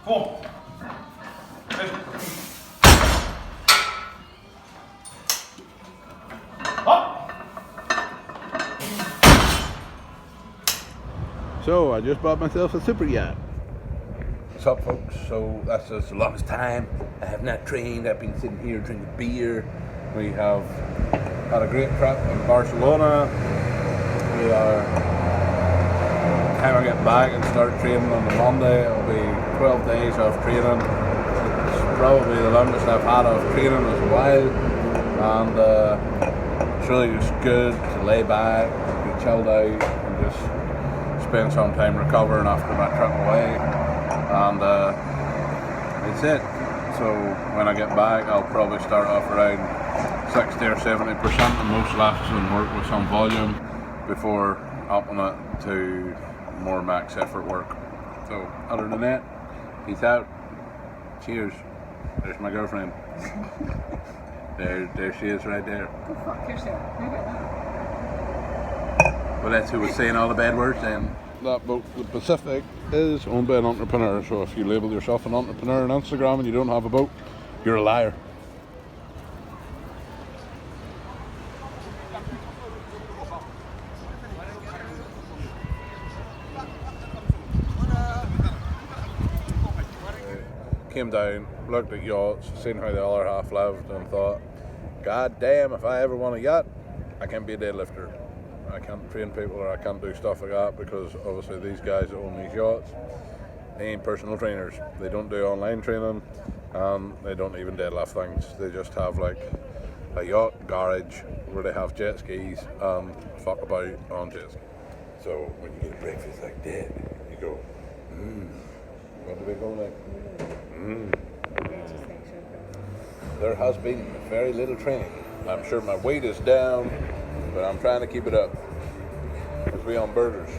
4. Up. So I just bought myself a super yacht. What's up, folks? So that's just the longest time I have not trained. I've been sitting here drinking beer. We have had a great trip in Barcelona. We are time I get back and start training on the Monday. It'll be 12 days of training. It's probably the longest I've had of training in a while, and it's really just good to lay back, be chilled out, and just spend some time recovering after my trip away. And that's it. So when I get back, I'll probably start off around 60 or 70% of most laps and work with some volume before upping it to more max effort work. So other than that, peace out. Cheers. There's my girlfriend. there she is right there. Go fuck yourself. Well, that's who was saying all the bad words then. That boat, the Pacific, is owned by an entrepreneur. So if you label yourself an entrepreneur on Instagram and you don't have a boat, you're a liar. Came down, looked at yachts, seen how the other half lived, and thought, God damn, if I ever want a yacht, I can't be a deadlifter. I can't train people or I can't do stuff like that, because obviously these guys that own these yachts, they ain't personal trainers. They don't do online training, and they don't even deadlift things. They just have like a yacht garage where they have jet skis and fuck about on jet skis. So when you get a breakfast like that, you go, what do we go like? There has been very little training. I'm sure my weight is down, but I'm trying to keep it up. As we on burgers.